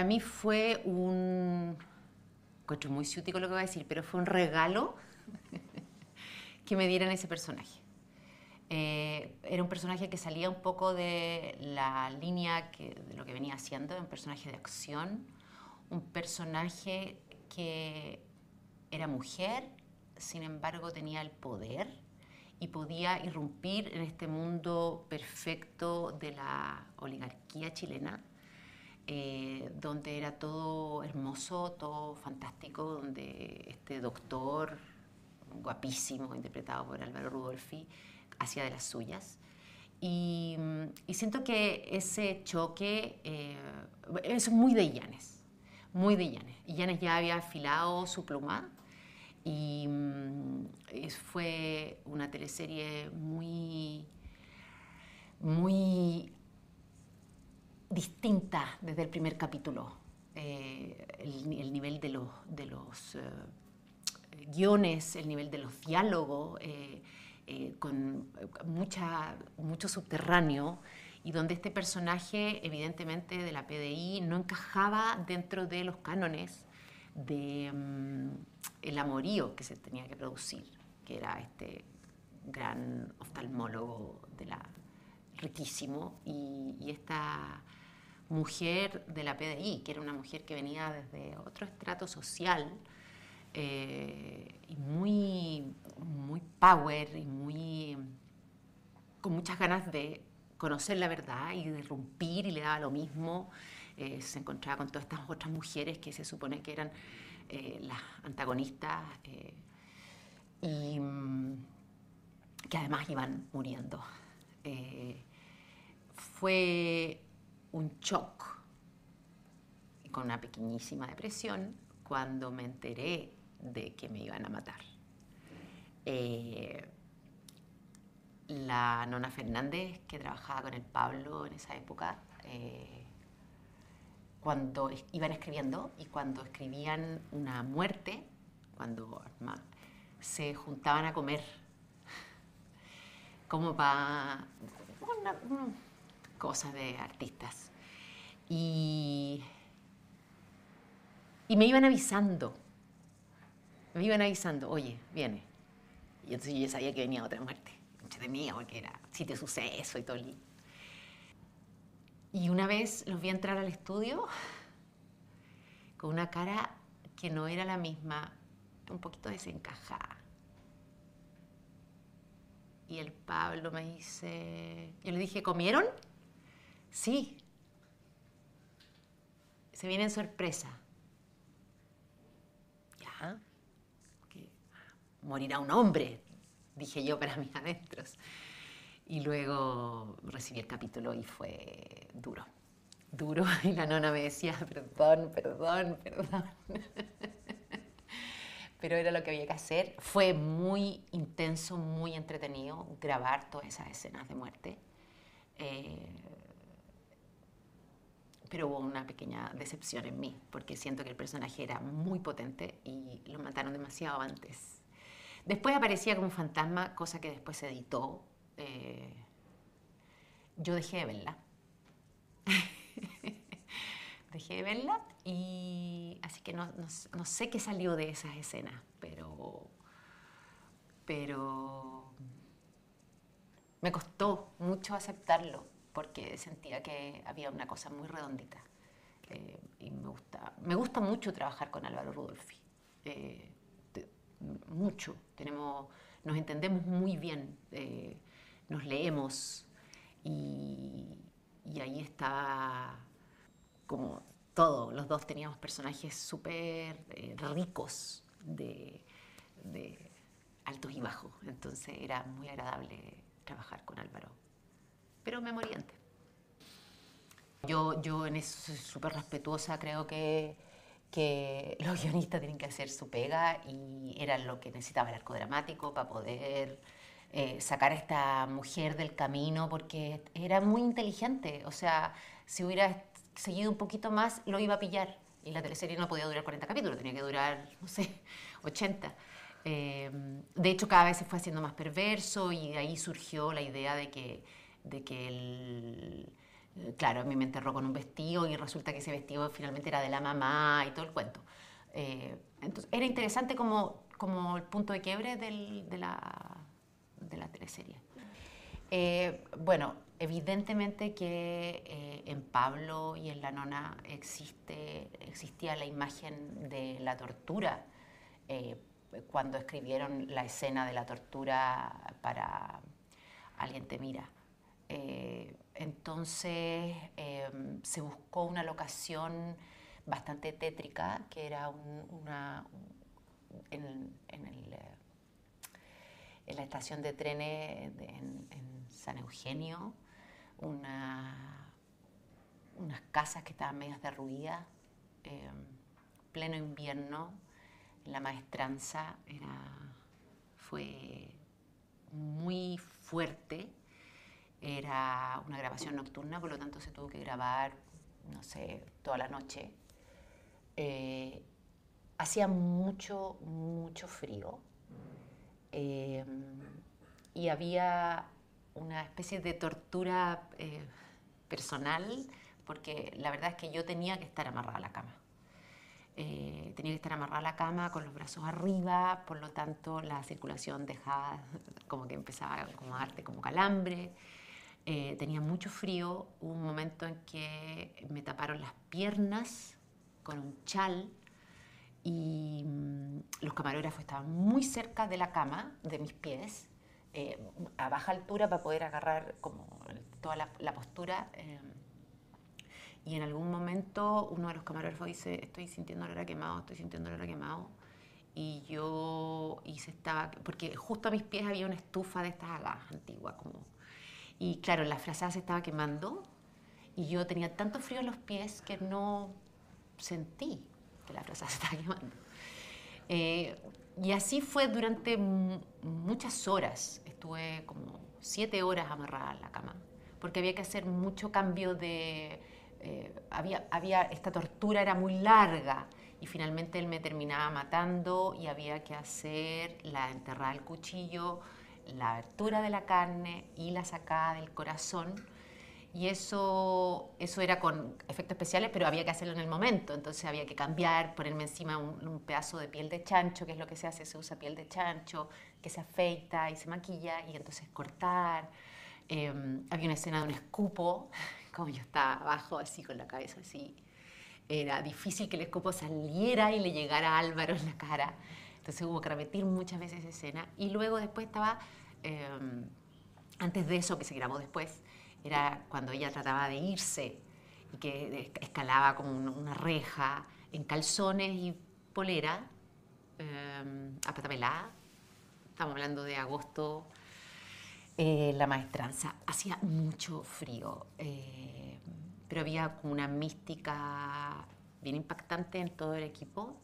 Para mí fue un... encuentro muy ciútico lo que voy a decir, pero fue un regalo que me dieran ese personaje. Era un personaje que salía un poco de la línea de lo que venía haciendo, un personaje de acción, un personaje que era mujer, sin embargo tenía el poder y podía irrumpir en este mundo perfecto de la oligarquía chilena, donde era todo hermoso, todo fantástico, donde este doctor guapísimo, interpretado por Álvaro Rudolphy, hacía de las suyas. Y siento que ese choque es muy de Illanes, muy de Illanes. Illanes ya había afilado su pluma y fue una teleserie muy, muy distinta desde el primer capítulo. El nivel de los guiones, el nivel de los diálogos, con mucho subterráneo, y donde este personaje, evidentemente, de la PDI no encajaba dentro de los cánones de el amorío que se tenía que producir, que era este gran oftalmólogo riquísimo, y esta mujer de la PDI, que era una mujer que venía desde otro estrato social, y muy power y con muchas ganas de conocer la verdad y de irrumpir, y le daba lo mismo. Se encontraba con todas estas otras mujeres que se supone que eran las antagonistas, y que además iban muriendo. Fue un shock y con una pequeñísima depresión cuando me enteré de que me iban a matar. La Nona Fernández, que trabajaba con el Pablo en esa época, cuando iban escribiendo y cuando escribían una muerte, cuando se juntaban a comer, como para cosas de artistas, y me iban avisando, oye, viene. Y entonces yo ya sabía que venía otra muerte, entretenida, porque era sitio de suceso y todo. Y una vez los vi entrar al estudio con una cara que no era la misma, un poquito desencajada. Y el Pablo me dice... Yo le dije, ¿comieron? Sí. Se viene en sorpresa. Ya. Okay. Morirá un hombre, dije yo para mis adentros. Y luego recibí el capítulo y fue duro. Duro. Y la nona me decía, perdón. Pero era lo que había que hacer. Fue muy intenso, muy entretenido grabar todas esas escenas de muerte. Pero hubo una pequeña decepción en mí, porque siento que el personaje era muy potente y lo mataron demasiado antes. Después aparecía como un fantasma, cosa que después se editó. Yo dejé de verla. Dejé de verla, y así que no sé qué salió de esas escenas, pero me costó mucho aceptarlo, porque sentía que había una cosa muy redondita. Y me gusta mucho trabajar con Álvaro Rudolphy. Mucho. Nos entendemos muy bien, nos leemos, y ahí está como todo. Los dos teníamos personajes súper ricos de altos y bajos, entonces era muy agradable trabajar con Álvaro, pero me morí antes. Yo en eso soy súper respetuosa, creo que los guionistas tienen que hacer su pega, y era lo que necesitaba el arco dramático para poder sacar a esta mujer del camino, porque era muy inteligente. O sea, si hubiera seguido un poquito más, lo iba a pillar, y la teleserie no podía durar 40 capítulos, tenía que durar, no sé, 80. De hecho, cada vez se fue haciendo más perverso, y de ahí surgió la idea de que Claro, a mí me enterró con un vestido y resulta que ese vestido finalmente era de la mamá y todo el cuento. Entonces, era interesante como el punto de quiebre de la teleserie. Bueno, evidentemente que en Pablo y en La Nona existía la imagen de la tortura eh, cuando escribieron la escena de la tortura para Alguien te mira. Entonces se buscó una locación bastante tétrica, que era en la estación de trenes en San Eugenio, unas casas que estaban medias derruidas, pleno invierno, la maestranza fue muy fuerte. Era una grabación nocturna, por lo tanto se tuvo que grabar, no sé, toda la noche. Hacía mucho, mucho frío. Y había una especie de tortura personal, porque la verdad es que yo tenía que estar amarrada a la cama. Tenía que estar amarrada a la cama con los brazos arriba, por lo tanto la circulación dejaba como que empezaba como a darte como calambre. Tenía mucho frío, hubo un momento en que me taparon las piernas con un chal y los camarógrafos estaban muy cerca de la cama, de mis pies, a baja altura para poder agarrar como toda la postura. Y en algún momento uno de los camarógrafos dice, estoy sintiendo olor a quemado, estoy sintiendo olor a quemado. Y se estaba, porque justo a mis pies había una estufa de estas a gas antigua, como. Y claro, la frazada se estaba quemando y yo tenía tanto frío en los pies que no sentí que la frazada se estaba quemando. Y así fue durante muchas horas. Estuve como 7 horas amarrada en la cama, porque había que hacer mucho cambio de. Esta tortura era muy larga y finalmente él me terminaba matando y había que hacer la enterrada del cuchillo, la abertura de la carne y la sacada del corazón. Y eso era con efectos especiales, pero había que hacerlo en el momento. Entonces había que cambiar, ponerme encima un pedazo de piel de chancho, que es lo que se usa piel de chancho, que se afeita y se maquilla, y entonces cortar. Había una escena de un escupo, como yo estaba abajo, así con la cabeza así. Era difícil que el escupo saliera y le llegara a Álvaro en la cara. Entonces hubo que repetir muchas veces esa escena. Y luego después estaba, antes de eso, que se grabó después, era cuando ella trataba de irse y que escalaba como una reja en calzones y polera, a pata pelada. Estamos hablando de agosto. La maestranza. Hacía mucho frío, pero había como una mística bien impactante en todo el equipo.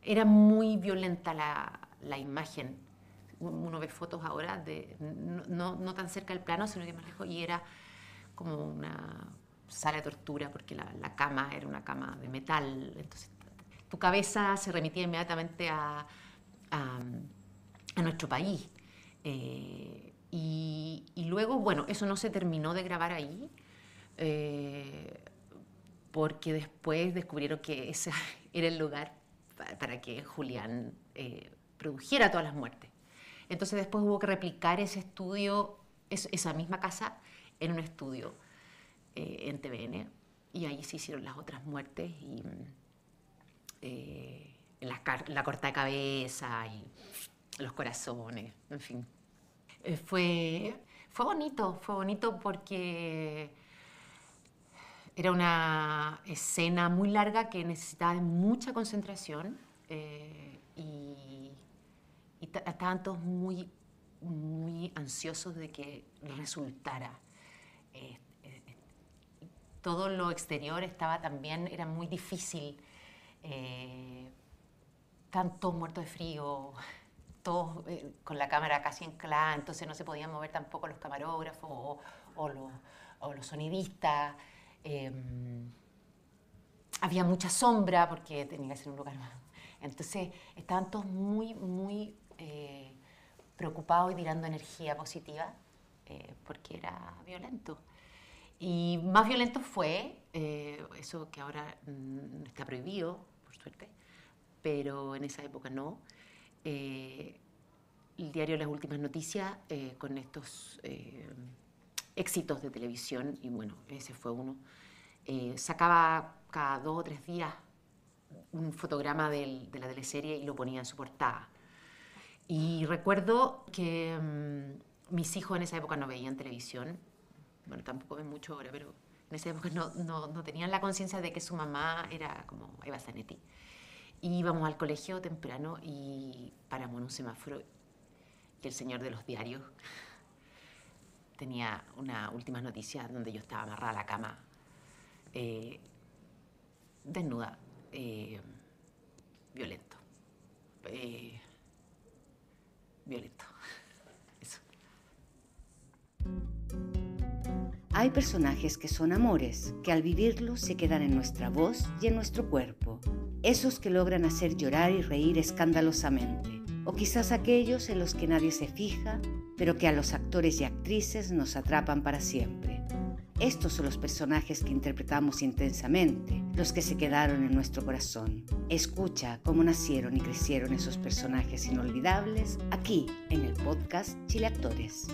Era muy violenta la imagen. Uno ve fotos ahora de no tan cerca del plano, sino que más lejos, y era como una sala de tortura, porque la cama era una cama de metal. Entonces, tu cabeza se remitía inmediatamente a nuestro país. Y luego, bueno, eso no se terminó de grabar ahí, porque después descubrieron que ese era el lugar para que Julián produjera todas las muertes. Entonces después hubo que replicar ese estudio, esa misma casa, en un estudio en TVN, y ahí se hicieron las otras muertes y la corta de cabeza y los corazones, en fin. Fue bonito porque era una escena muy larga que necesitaba de mucha concentración y estaban todos muy, muy ansiosos de que resultara. Todo lo exterior estaba también, era muy difícil. Estaban todos muertos de frío, todos con la cámara casi anclada, entonces no se podían mover tampoco los camarógrafos o los sonidistas. Había mucha sombra porque tenía que ser un lugar más. Entonces estaban todos muy, muy preocupados y tirando energía positiva porque era violento. Y más violento fue, eso que ahora está prohibido, por suerte, pero en esa época no, el diario Las Últimas Noticias con estos éxitos de televisión, y bueno, ese fue uno. Sacaba cada 2 o 3 días un fotograma de la teleserie y lo ponía en su portada. Y recuerdo que mis hijos en esa época no veían televisión, bueno, tampoco ven mucho ahora, pero en esa época no tenían la conciencia de que su mamá era como Eva Zanetti. Y íbamos al colegio temprano y paramos en un semáforo y el señor de los diarios tenía una última noticia donde yo estaba amarrada a la cama, desnuda, violento. Violento. Eso. Hay personajes que son amores, que al vivirlos se quedan en nuestra voz y en nuestro cuerpo. Esos que logran hacer llorar y reír escandalosamente. O quizás aquellos en los que nadie se fija, pero que a los actores y actrices nos atrapan para siempre. Estos son los personajes que interpretamos intensamente, los que se quedaron en nuestro corazón. Escucha cómo nacieron y crecieron esos personajes inolvidables aquí en el podcast Chile Actores.